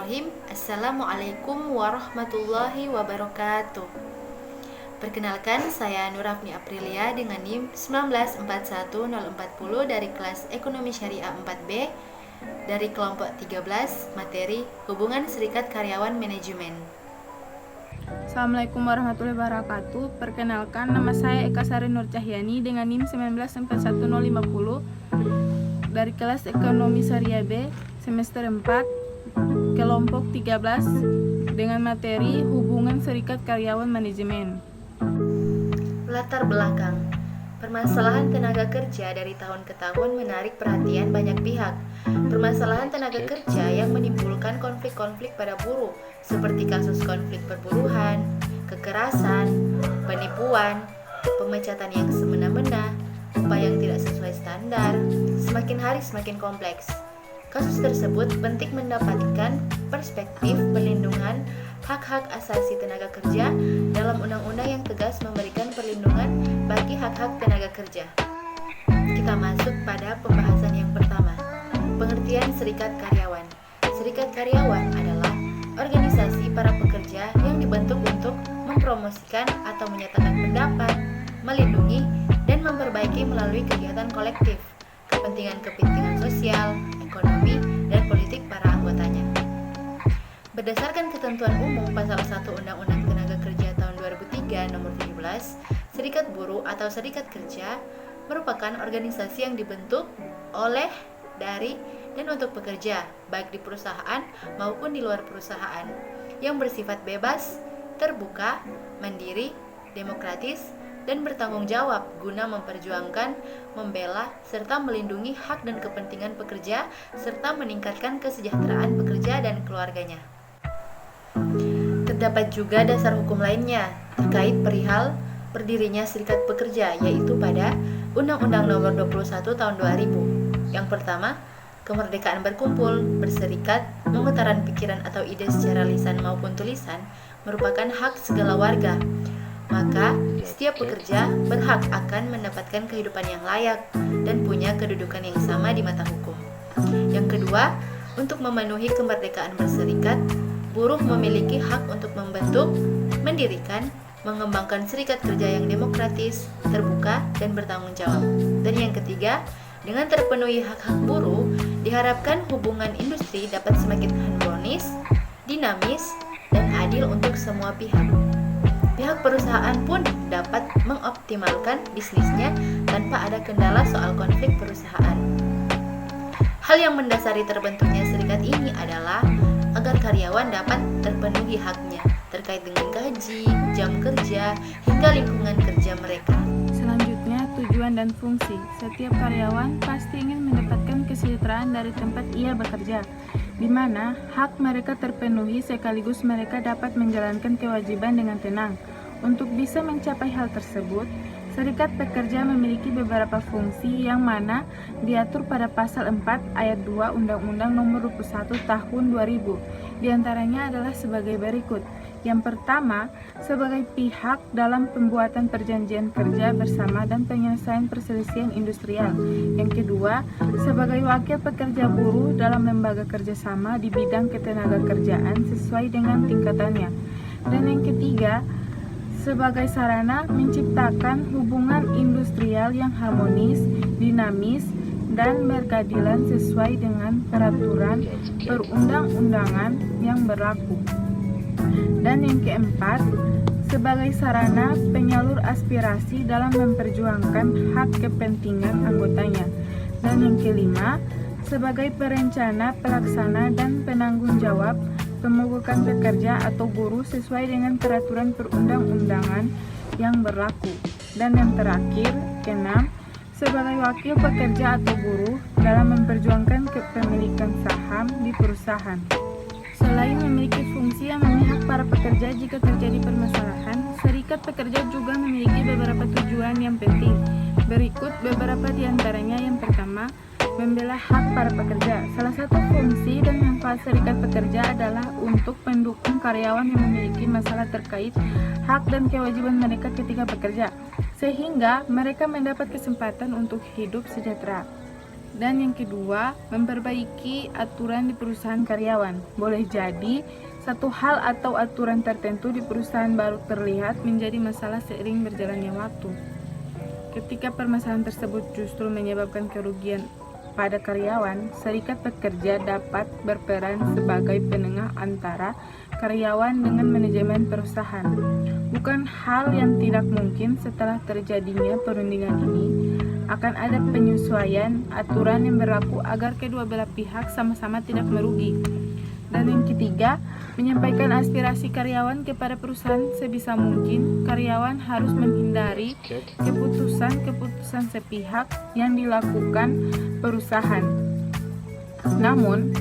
Bismillahirrahmanirrahim. Assalamualaikum warahmatullahi wabarakatuh. Perkenalkan, saya Nurafni Aprilia dengan NIM 1941040 dari kelas Ekonomi Syariah 4B dari kelompok 13, materi Hubungan Serikat Karyawan Manajemen. Assalamualaikum warahmatullahi wabarakatuh. Perkenalkan, nama saya Eka Sari Nur Cahyani dengan NIM 1941050 dari kelas Ekonomi Syariah B semester 4 kelompok 13 dengan materi Hubungan Serikat Karyawan Manajemen. Latar belakang. Permasalahan tenaga kerja dari tahun ke tahun menarik perhatian banyak pihak. Permasalahan tenaga kerja yang menimbulkan konflik-konflik pada buruh, seperti kasus konflik perburuhan, kekerasan, penipuan, pemecatan yang semena-mena, upah yang tidak sesuai standar, semakin hari semakin kompleks. Kasus tersebut penting mendapatkan perspektif perlindungan hak-hak asasi tenaga kerja dalam undang-undang yang tegas memberikan perlindungan bagi hak-hak tenaga kerja. Kita masuk pada pembahasan yang pertama, pengertian serikat karyawan. Serikat karyawan adalah organisasi para pekerja yang dibentuk untuk mempromosikan atau menyatakan pendapat, melindungi, dan memperbaiki melalui kegiatan kolektif, kepentingan-kepentingan sosial, ekonomi, dan politik para anggotanya. Berdasarkan ketentuan umum pasal 1 Undang-Undang Tenaga Kerja tahun 2003 nomor 17, serikat buruh atau serikat kerja merupakan organisasi yang dibentuk oleh, dari, dan untuk pekerja, baik di perusahaan maupun di luar perusahaan, yang bersifat bebas, terbuka, mandiri, demokratis, dan bertanggung jawab guna memperjuangkan, membela, serta melindungi hak dan kepentingan pekerja, serta meningkatkan kesejahteraan pekerja dan keluarganya. Terdapat juga dasar hukum lainnya terkait perihal berdirinya serikat pekerja, yaitu pada Undang-Undang Nomor 21 Tahun 2000. Yang pertama, kemerdekaan berkumpul, berserikat, mengutarakan pikiran atau ide secara lisan maupun tulisan merupakan hak segala warga. Maka, setiap pekerja berhak akan mendapatkan kehidupan yang layak dan punya kedudukan yang sama di mata hukum. Yang kedua, untuk memenuhi kemerdekaan berserikat, buruh memiliki hak untuk membentuk, mendirikan, mengembangkan serikat kerja yang demokratis, terbuka, dan bertanggung jawab. Dan yang ketiga, dengan terpenuhi hak-hak buruh, diharapkan hubungan industri dapat semakin harmonis, dinamis, dan adil untuk semua pihak. Pihak perusahaan pun dapat mengoptimalkan bisnisnya tanpa ada kendala soal konflik perusahaan. Hal yang mendasari terbentuknya serikat ini adalah agar karyawan dapat terpenuhi haknya terkait dengan gaji, jam kerja, hingga lingkungan kerja mereka. Selanjutnya, tujuan dan fungsi. Setiap karyawan pasti ingin mendapatkan kesejahteraan dari tempat ia bekerja, di mana hak mereka terpenuhi sekaligus mereka dapat menjalankan kewajiban dengan tenang. Untuk bisa mencapai hal tersebut, serikat pekerja memiliki beberapa fungsi yang mana diatur pada pasal 4 ayat 2 Undang-Undang Nomor 21 Tahun 2000. Di antaranya adalah sebagai berikut. Yang pertama, sebagai pihak dalam pembuatan perjanjian kerja bersama dan penyelesaian perselisihan industrial. Yang kedua, sebagai wakil pekerja buruh dalam lembaga kerjasama di bidang ketenaga kerjaan sesuai dengan tingkatannya. Dan yang ketiga, sebagai sarana menciptakan hubungan industrial yang harmonis, dinamis, dan berkeadilan sesuai dengan peraturan perundang-undangan yang berlaku. Dan yang keempat, sebagai sarana penyalur aspirasi dalam memperjuangkan hak kepentingan anggotanya. Dan yang kelima, sebagai perencana, pelaksana, dan penanggung jawab pemogokan pekerja atau buruh sesuai dengan peraturan perundang-undangan yang berlaku. Dan yang terakhir, keenam, sebagai wakil pekerja atau buruh dalam memperjuangkan kepemilikan saham di perusahaan. Selain memiliki fungsi yang memihak para pekerja jika terjadi permasalahan, serikat pekerja juga memiliki beberapa tujuan yang penting. Berikut beberapa di antaranya. Yang pertama, membela hak para pekerja. Salah satu fungsi dan manfaat serikat pekerja adalah untuk mendukung karyawan yang memiliki masalah terkait hak dan kewajiban mereka ketika bekerja, sehingga mereka mendapat kesempatan untuk hidup sejahtera. Dan yang kedua, memperbaiki aturan di perusahaan karyawan. Boleh jadi satu hal atau aturan tertentu di perusahaan baru terlihat menjadi masalah seiring berjalannya waktu. Ketika permasalahan tersebut justru menyebabkan kerugian pada karyawan, serikat pekerja dapat berperan sebagai penengah antara karyawan dengan manajemen perusahaan. Bukan hal yang tidak mungkin setelah terjadinya perundingan ini, akan ada penyesuaian aturan yang berlaku agar kedua belah pihak sama-sama tidak merugi. Dan yang ketiga, menyampaikan aspirasi karyawan kepada perusahaan sebisa mungkin. Karyawan harus menghindari keputusan-keputusan sepihak yang dilakukan perusahaan. Namun,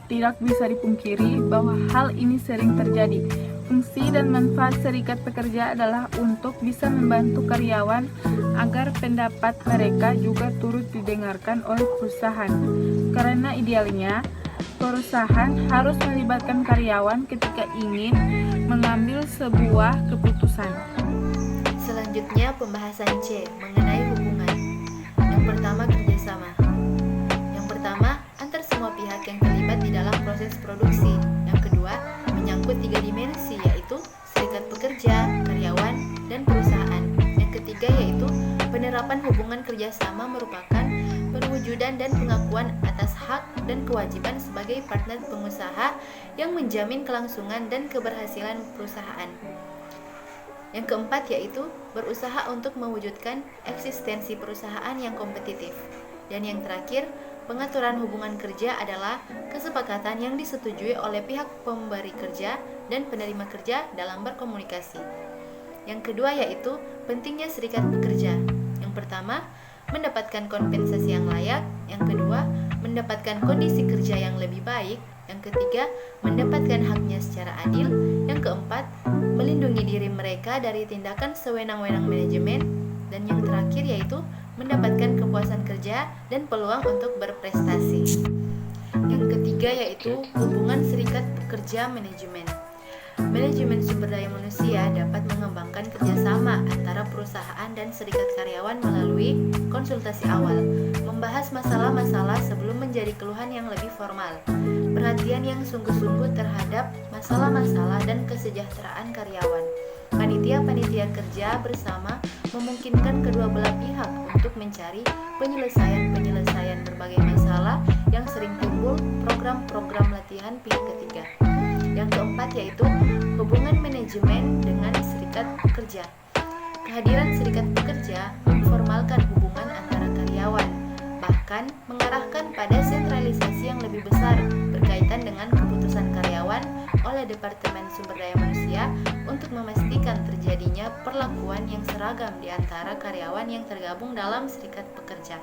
tidak bisa dipungkiri bahwa hal ini sering terjadi. Fungsi dan manfaat serikat pekerja adalah untuk bisa membantu karyawan agar pendapat mereka juga turut didengarkan oleh perusahaan. Karena idealnya, perusahaan harus melibatkan karyawan ketika ingin mengambil sebuah keputusan. Selanjutnya pembahasan C mengenai hubungan. Yang pertama, kerjasama. Yang pertama, antar semua pihak yang terlibat di dalam proses produksi. Yang kedua, menyangkut 3 dimensi, yaitu serikat pekerja, karyawan, dan perusahaan. Yang ketiga yaitu penerapan hubungan kerjasama merupakan perwujudan dan pengakuan atas hak dan kewajiban sebagai partner pengusaha yang menjamin kelangsungan dan keberhasilan perusahaan. Yang keempat yaitu berusaha untuk mewujudkan eksistensi perusahaan yang kompetitif. Dan yang terakhir, pengaturan hubungan kerja adalah kesepakatan yang disetujui oleh pihak pemberi kerja dan penerima kerja dalam berkomunikasi. Yang kedua yaitu pentingnya serikat pekerja. Yang pertama, mendapatkan kompensasi yang layak. Yang kedua, mendapatkan kondisi kerja yang lebih baik. Yang ketiga, mendapatkan haknya secara adil. Yang keempat, melindungi diri mereka dari tindakan sewenang-wenang manajemen. Dan yang terakhir yaitu mendapatkan kepuasan kerja dan peluang untuk berprestasi. Yang ketiga yaitu hubungan serikat pekerja manajemen. Manajemen sumber daya manusia dapat mengembangkan kerjasama antara perusahaan dan serikat karyawan melalui konsultasi awal, membahas masalah-masalah sebelum menjadi keluhan yang lebih formal, perhatian yang sungguh-sungguh terhadap masalah-masalah dan kesejahteraan karyawan. Panitia-panitia kerja bersama memungkinkan kedua belah pihak untuk mencari penyelesaian berbagai masalah yang sering timbul, program-program latihan pihak ketiga. Yang keempat yaitu hubungan manajemen dengan serikat pekerja. Kehadiran serikat pekerja memformalkan hubungan antara karyawan, bahkan mengarahkan pada sentralisasi yang lebih besar berkaitan dengan keputusan karyawan oleh Departemen Sumber Daya Manusia untuk memastikan terjadinya perlakuan yang seragam di antara karyawan yang tergabung dalam serikat pekerja.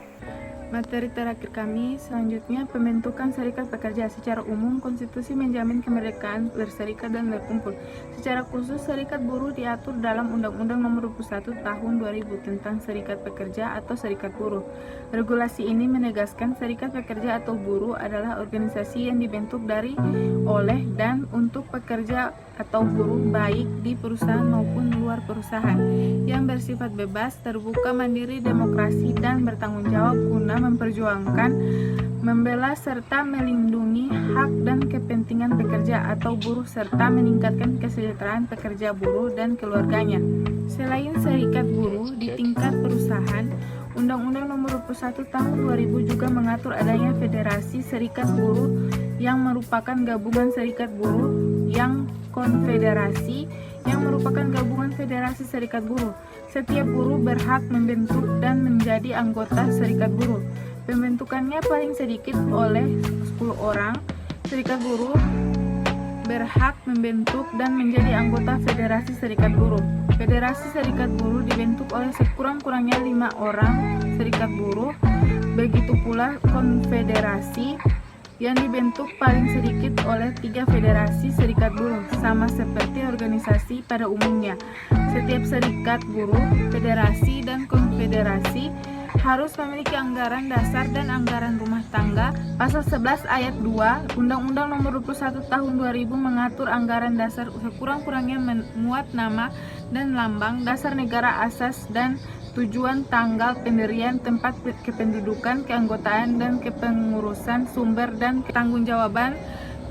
Materi terakhir kami selanjutnya pembentukan serikat pekerja. Secara umum, konstitusi menjamin kemerdekaan berserikat dan berkumpul. Secara khusus, serikat buruh diatur dalam Undang-Undang Nomor 21 Tahun 2000 tentang serikat pekerja atau serikat buruh. Regulasi ini menegaskan serikat pekerja atau buruh adalah organisasi yang dibentuk dari, oleh, dan untuk pekerja atau buruh baik di perusahaan maupun luar perusahaan, yang bersifat bebas, terbuka, mandiri, demokrasi, dan bertanggung jawab guna memperjuangkan, membela, serta melindungi hak dan kepentingan pekerja atau buruh serta meningkatkan kesejahteraan pekerja buruh dan keluarganya. Selain serikat buruh di tingkat perusahaan, Undang-Undang Nomor 21 Tahun 2000 juga mengatur adanya federasi serikat buruh yang merupakan gabungan serikat buruh yang konfederasi yang merupakan gabungan federasi serikat buruh. Setiap buruh berhak membentuk dan menjadi anggota serikat buruh. Pembentukannya paling sedikit oleh 10 orang. Serikat buruh berhak membentuk dan menjadi anggota federasi serikat buruh. Federasi serikat buruh dibentuk oleh sekurang-kurangnya 5 orang serikat buruh. Begitu pula konfederasi yang dibentuk paling sedikit oleh 3 federasi serikat buruh, sama seperti organisasi pada umumnya. Setiap serikat buruh, federasi, dan konfederasi harus memiliki anggaran dasar dan anggaran rumah tangga. Pasal 11 ayat 2 Undang-Undang Nomor 21 Tahun 2000 mengatur anggaran dasar sekurang-kurangnya memuat nama dan lambang dasar negara asas dan tujuan, tanggal pendirian, tempat kependudukan, keanggotaan dan kepengurusan, sumber dan pertanggungjawaban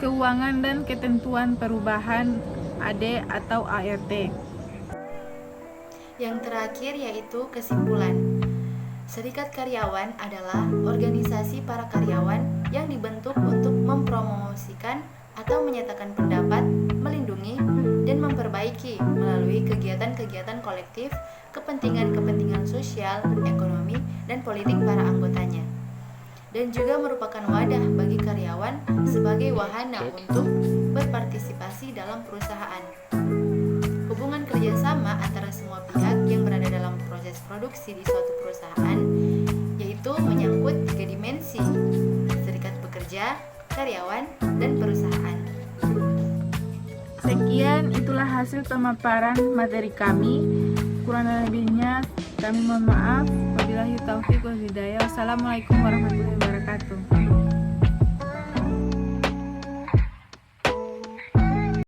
keuangan dan ketentuan perubahan AD atau ART. Yang terakhir yaitu kesimpulan. Serikat Karyawan adalah organisasi para karyawan yang dibentuk untuk mempromosikan atau menyatakan pendapat, melindungi, dan memperbaiki melalui kegiatan-kegiatan kolektif, kepentingan-kepentingan sosial, ekonomi, dan politik para anggotanya. Dan juga merupakan wadah bagi karyawan sebagai wahana untuk berpartisipasi dalam perusahaan. Hubungan kerjasama antara semua pihak yang berada dalam proses produksi di suatu perusahaan yaitu menyangkut 3 dimensi: serikat pekerja, karyawan, dan perusahaan. Sekian, itulah hasil pemaparan materi kami. Kurang lebihnya kami mohon maaf. Wabillahi taufiq wal hidayah. Wassalamualaikum warahmatullahi wabarakatuh.